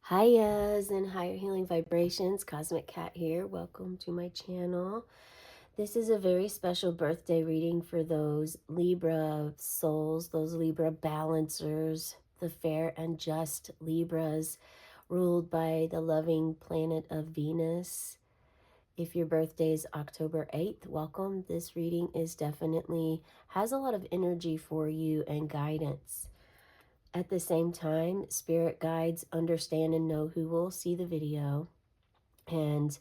Hiya's and higher healing vibrations. Cosmic Cat here. Welcome to my channel. This is a very special birthday reading for those Libra souls, those Libra balancers, the fair and just Libras ruled by the loving planet of Venus. If your birthday is October 8th, welcome. This reading is definitely has a lot of energy for you and guidance. At the same time, spirit guides understand and know who will see the video, and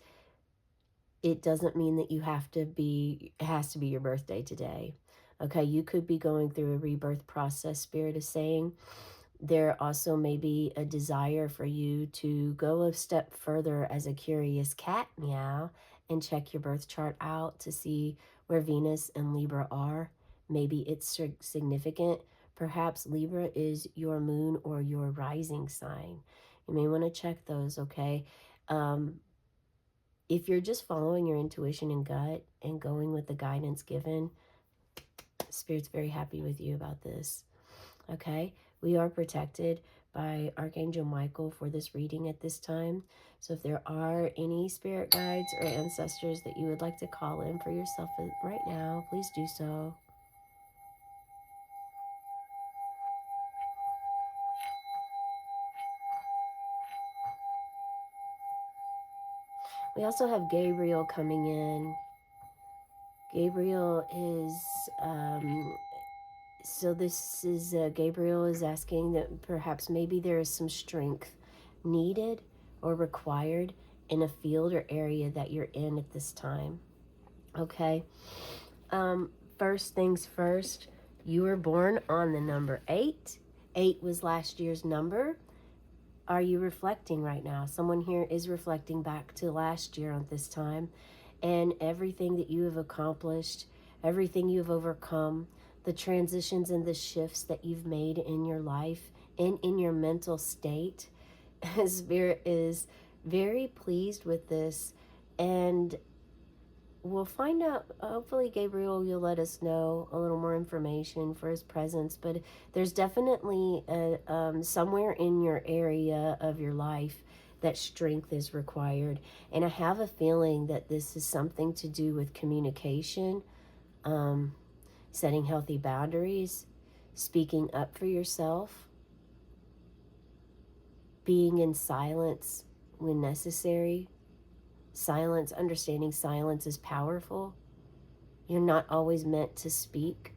it doesn't mean that it has to be your birthday today. Okay, you could be going through a rebirth process, spirit is saying. There also may be a desire for you to go a step further as a curious cat, meow, and check your birth chart out to see where Venus and Libra are. Maybe it's significant. Perhaps Libra is your moon or your rising sign. You may want to check those, okay? If you're just following your intuition and gut and going with the guidance given, Spirit's very happy with you about this. Okay, we are protected by Archangel Michael for this reading at this time. So if there are any spirit guides or ancestors that you would like to call in for yourself right now, please do so. We also have Gabriel coming in. Gabriel is Gabriel is asking that perhaps maybe there is some strength needed or required in a field or area that you're in at this time. Okay. First things first, you were born on the number 8. 8 was last year's number. Are you reflecting right now? Someone here is reflecting back to last year at this time and everything that you have accomplished, everything you've overcome, the transitions and the shifts that you've made in your life and in your mental state. Spirit is very pleased with this, and we'll find out. Hopefully, Gabriel, you'll let us know a little more information for his presence. But there's definitely somewhere in your area of your life that strength is required. And I have a feeling that this is something to do with communication, setting healthy boundaries, speaking up for yourself, being in silence when necessary. Silence, understanding silence is powerful. You're not always meant to speak,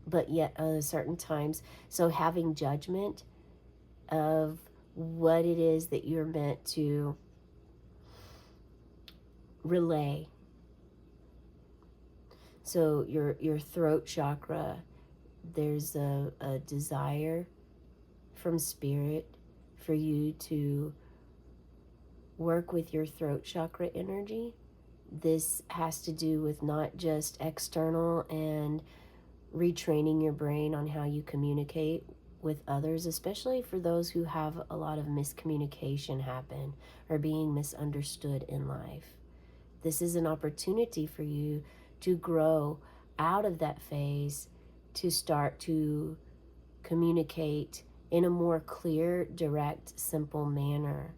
but yet at certain times. So having judgment of what it is that you're meant to relay. So your throat chakra, there's a desire from spirit for you to work with your throat chakra energy. This has to do with not just external and retraining your brain on how you communicate with others, especially for those who have a lot of miscommunication happen or being misunderstood in life. This is an opportunity for you to grow out of that phase, to start to communicate in a more clear, direct, simple manner.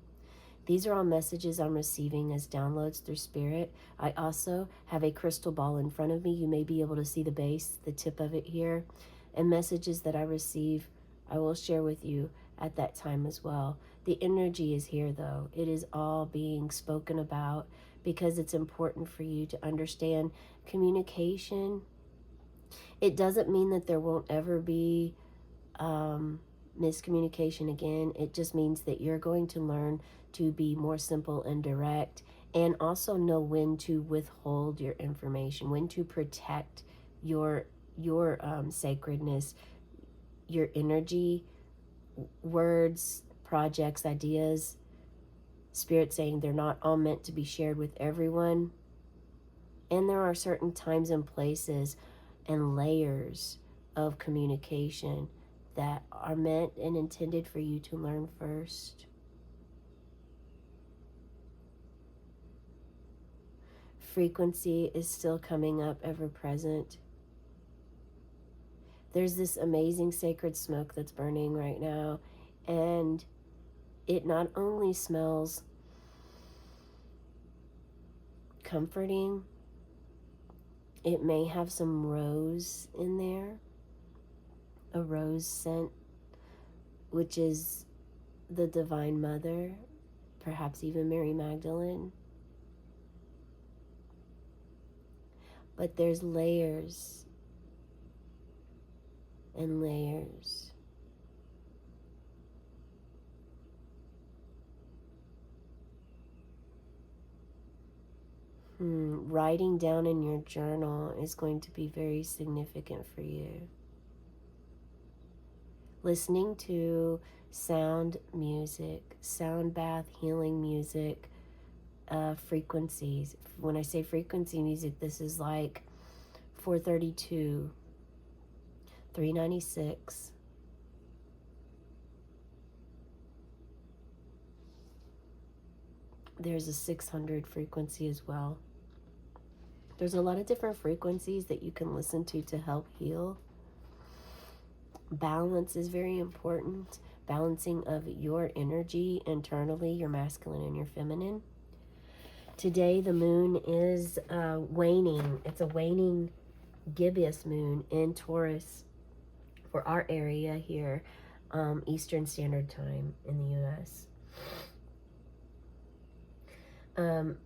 These are all messages I'm receiving as downloads through spirit. I also have a crystal ball in front of me. You may be able to see the base, the tip of it here. And messages that I receive, I will share with you at that time as well. The energy is here, though. It is all being spoken about because it's important for you to understand communication. It doesn't mean that there won't ever be miscommunication again. It just means that you're going to learn to be more simple and direct, and also know when to withhold your information, when to protect your sacredness, your energy, words, projects, ideas. Spirit saying they're not all meant to be shared with everyone, and there are certain times and places and layers of communication that are meant and intended for you to learn first. Frequency is still coming up, ever present. There's this amazing sacred smoke that's burning right now, and it not only smells comforting, it may have some rose in there, a rose scent, which is the Divine Mother, perhaps even Mary Magdalene. But there's layers and layers. Writing down in your journal is going to be very significant for you. Listening to sound music, sound bath, healing music, frequencies. When I say frequency music, this is like 432, 396. There's a 600 frequency as well. There's a lot of different frequencies that you can listen to help heal. Balance is very important. Balancing of your energy internally, your masculine and your feminine. Today the moon is waning. It's a waning gibbous moon in Taurus for our area here, Eastern Standard Time in the U.S.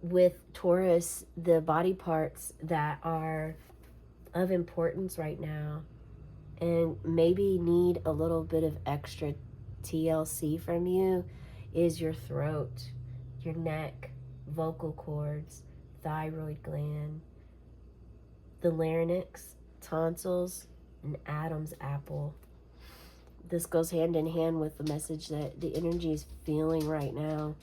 With Taurus, the body parts that are of importance right now and maybe need a little bit of extra TLC from you is your throat, your neck, vocal cords, thyroid gland, the larynx, tonsils, and Adam's apple. This goes hand in hand with the message that the energy is feeling right now.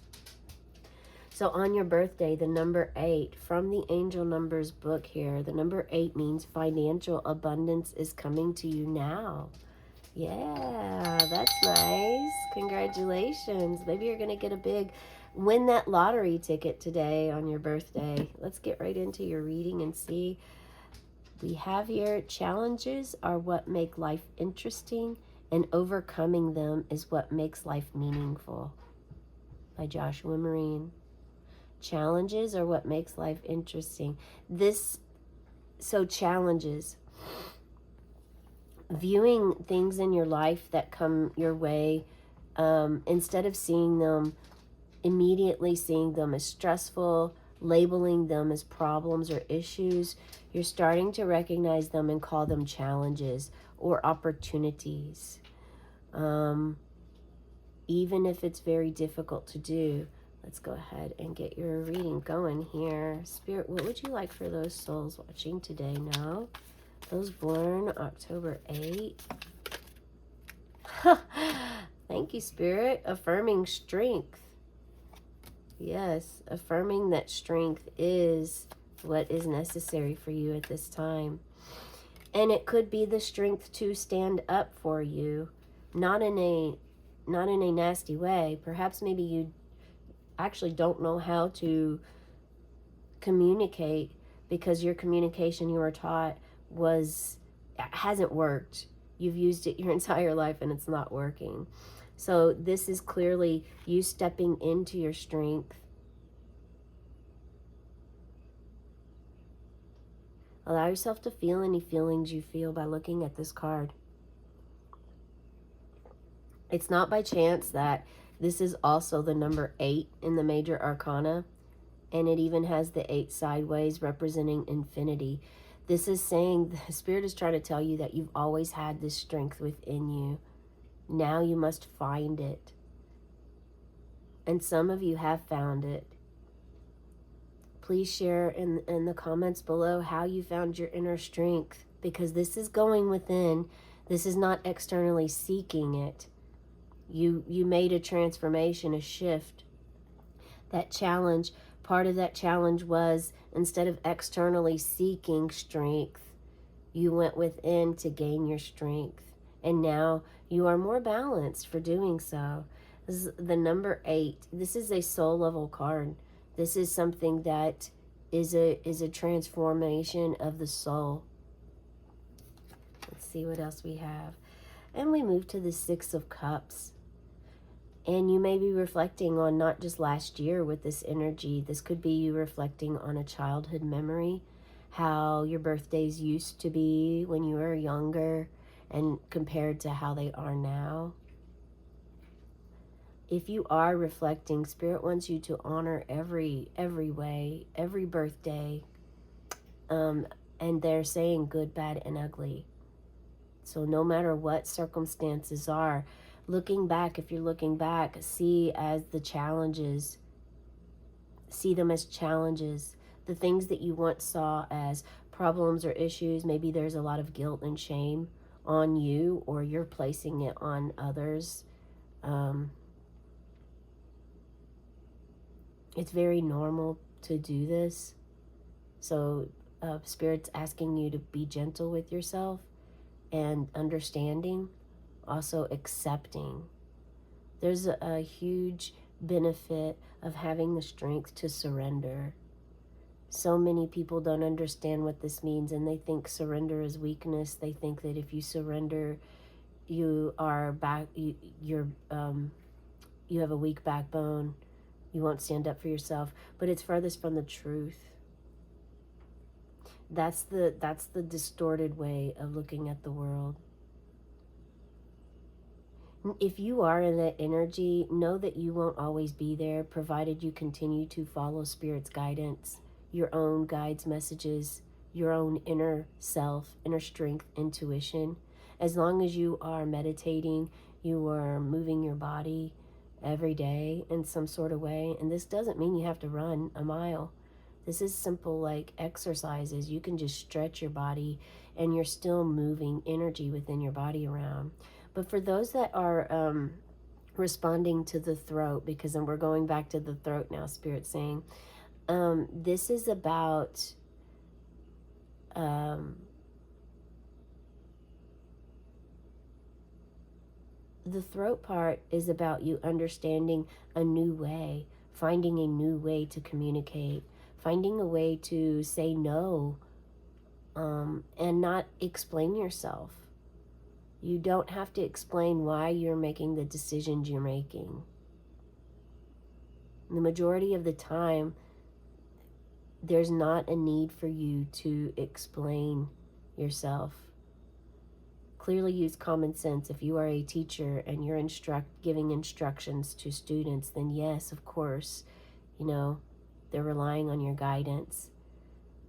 So on your birthday, the number 8, from the Angel Numbers book here, the number 8 means financial abundance is coming to you now. Yeah, that's nice. Congratulations. Maybe you're going to win that lottery ticket today on your birthday. Let's get right into your reading and see. We have here, challenges are what make life interesting, and overcoming them is what makes life meaningful. By Joshua Marine. Challenges are what makes life interesting. Challenges. Viewing things in your life that come your way, instead of immediately seeing them as stressful, labeling them as problems or issues, you're starting to recognize them and call them challenges or opportunities. Even if it's very difficult to do. Let's go ahead and get your reading going here. Spirit, what would you like for those souls watching today now? Those born October 8. Thank you, Spirit. Affirming strength. Yes, affirming that strength is what is necessary for you at this time. And it could be the strength to stand up for you, not in a nasty way. Perhaps maybe you actually don't know how to communicate because your communication you were taught hasn't worked. You've used it your entire life and it's not working. So this is clearly you stepping into your strength. Allow yourself to feel any feelings you feel by looking at this card. It's not by chance that this is also the number 8 in the major arcana, and it even has the 8 sideways representing infinity. This is saying the Spirit is trying to tell you that you've always had this strength within you. Now you must find it. And some of you have found it. Please share in the comments below how you found your inner strength, because this is going within. This is not externally seeking it. You made a transformation, a shift. That challenge, part of that challenge was instead of externally seeking strength, you went within to gain your strength. And now you are more balanced for doing so. This is the number 8. This is a soul level card. This is something that is a transformation of the soul. Let's see what else we have. And we move to the 6 of Cups. And you may be reflecting on not just last year with this energy. This could be you reflecting on a childhood memory, how your birthdays used to be when you were younger and compared to how they are now. If you are reflecting, Spirit wants you to honor every way, every birthday. And they're saying good, bad, and ugly. So no matter what circumstances are, looking back, if you're looking back, see as the challenges, see them as challenges. The things that you once saw as problems or issues, maybe there's a lot of guilt and shame on you, or you're placing it on others. It's very normal to do this. So Spirit's asking you to be gentle with yourself and understanding, also accepting. There's a huge benefit of having the strength to surrender. So many people don't understand what this means, and they think surrender is weakness. They think that if you surrender, you are back. You have a weak backbone. You won't stand up for yourself. But it's furthest from the truth. That's the distorted way of looking at the world. If you are in that energy, know that you won't always be there, provided you continue to follow Spirit's guidance, your own guides' messages, your own inner self, inner strength, intuition. As long as you are meditating, you are moving your body every day in some sort of way. And this doesn't mean you have to run a mile. This is simple, like exercises. You can just stretch your body and you're still moving energy within your body around. But for those that are responding to the throat, because then we're going back to the throat now, Spirit saying, this is about the throat part is about you understanding a new way, finding a new way to communicate, finding a way to say no, and not explain yourself. You don't have to explain why you're making the decisions you're making. The majority of the time, there's not a need for you to explain yourself. Clearly use common sense. If you are a teacher and you're giving instructions to students, then yes, of course, they're relying on your guidance.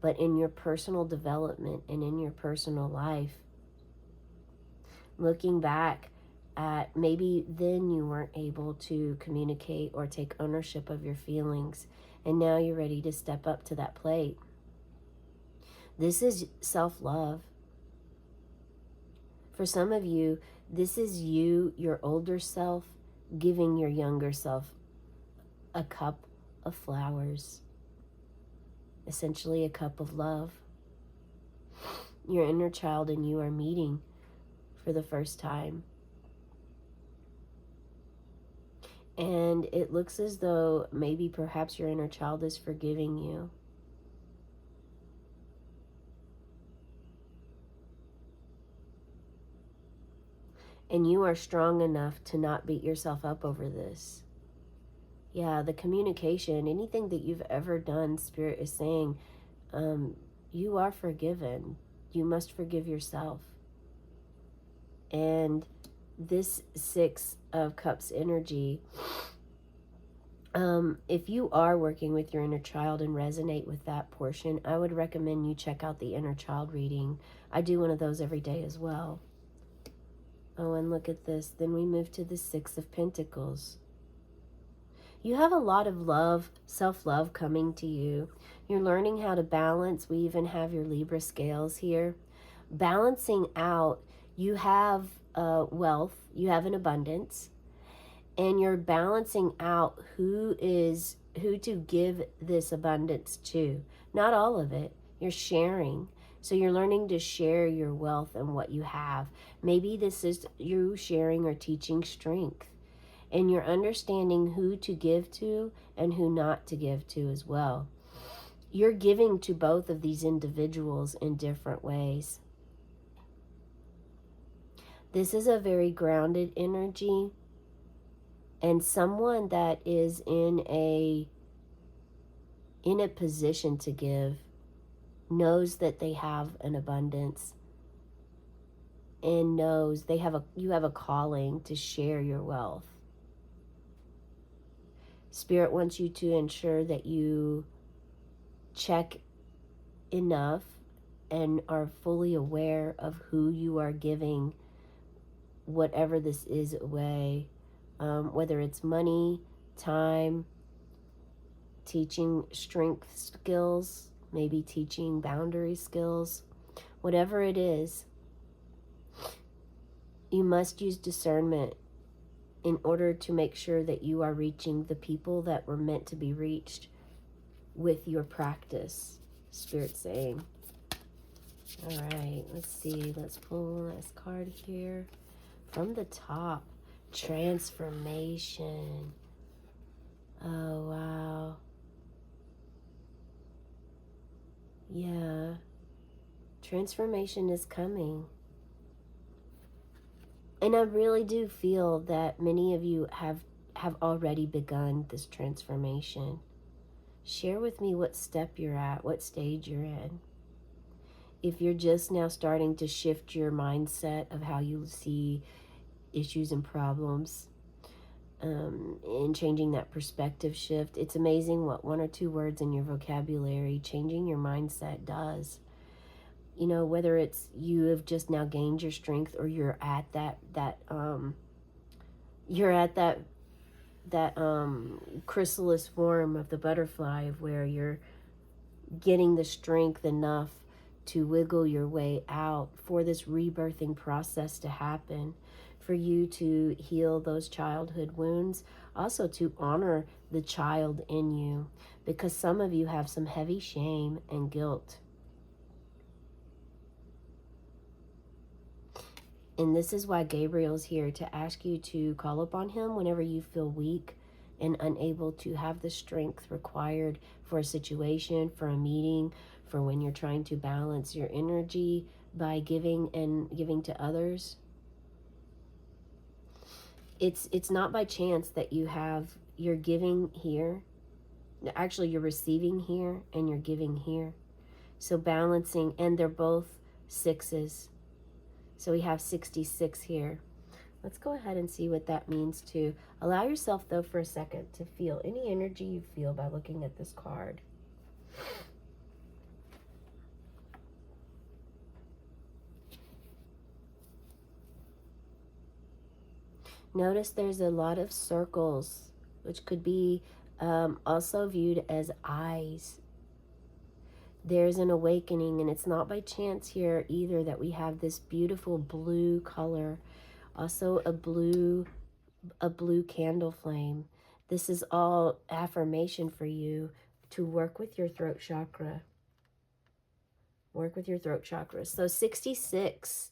But in your personal development and in your personal life, looking back at maybe then you weren't able to communicate or take ownership of your feelings, and now you're ready to step up to that plate. This is self-love. For some of you, this is you, your older self, giving your younger self a cup of flowers, essentially a cup of love. Your inner child and you are meeting for the first time. And it looks as though maybe perhaps your inner child is forgiving you. And you are strong enough to not beat yourself up over this. Yeah, the communication, anything that you've ever done, Spirit is saying, you are forgiven. You must forgive yourself. And this 6 of Cups energy, if you are working with your inner child and resonate with that portion, I would recommend you check out the inner child reading. I do one of those every day as well. Oh, and look at this. Then we move to the 6 of Pentacles. You have a lot of love, self-love coming to you. You're learning how to balance. We even have your Libra scales here. Balancing out, you have wealth, you have an abundance, and you're balancing out who to give this abundance to. Not all of it. You're sharing. So you're learning to share your wealth and what you have. Maybe this is you sharing or teaching strength. And you're understanding who to give to and who not to give to as well. You're giving to both of these individuals in different ways. This is a very grounded energy. And someone that is in a position to give knows that they have an abundance, and knows you have a calling to share your wealth. Spirit wants you to ensure that you check enough and are fully aware of who you are giving whatever this is away, whether it's money, time, teaching strength skills, maybe teaching boundary skills, whatever it is. You must use discernment in order to make sure that you are reaching the people that were meant to be reached with your practice, Spirit saying. All right, let's see. Let's pull this card here. From the top, transformation. Oh, wow. Yeah. Transformation is coming. And I really do feel that many of you have already begun this transformation. Share with me what step you're at, what stage you're in. If you're just now starting to shift your mindset of how you see issues and problems, and changing that perspective shift, it's amazing what 1 or 2 words in your vocabulary, changing your mindset does. You know, whether it's you have just now gained your strength, or you're at that chrysalis form of the butterfly, of where you're getting the strength enough to wiggle your way out for this rebirthing process to happen, for you to heal those childhood wounds, also to honor the child in you, because some of you have some heavy shame and guilt. And this is why Gabriel's here, to ask you to call upon him whenever you feel weak and unable to have the strength required for a situation, for a meeting, for when you're trying to balance your energy by giving to others. It's not by chance that you're giving here. Actually, you're receiving here and you're giving here. So balancing, and they're both 6s. So we have 66 here. Let's go ahead and see what that means too. Allow yourself, though, for a second to feel any energy you feel by looking at this card. Notice there's a lot of circles, which could be also viewed as eyes. There's an awakening, and it's not by chance here either that we have this beautiful blue color. Also a blue candle flame. This is all affirmation for you to work with your throat chakra. Work with your throat chakra. So 66,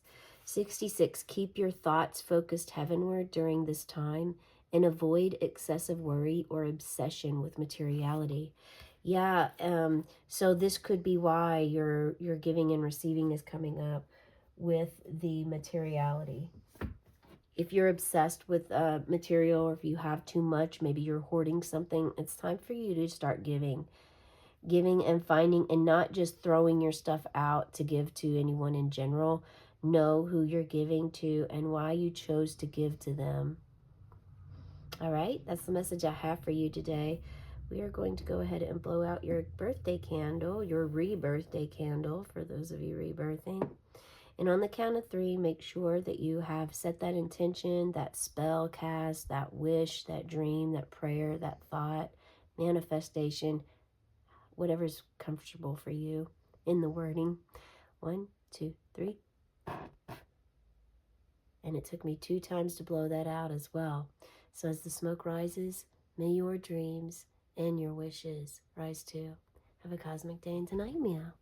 keep your thoughts focused heavenward during this time, and avoid excessive worry or obsession with materiality. Yeah, so this could be why your giving and receiving is coming up with the materiality. If you're obsessed with material, or if you have too much, maybe you're hoarding something, it's time for you to start giving and finding, and not just throwing your stuff out to give to anyone in general. Know who you're giving to and why you chose to give to them. All right, that's the message I have for you today. We are going to go ahead and blow out your birthday candle, your rebirthday candle, for those of you rebirthing. And on the count of 3, make sure that you have set that intention, that spell cast, that wish, that dream, that prayer, that thought, manifestation, whatever's comfortable for you in the wording. 1, 2, 3. And it took me 2 times to blow that out as well. So as the smoke rises, may your dreams and your wishes rise too. Have a cosmic day, and tonight, meow.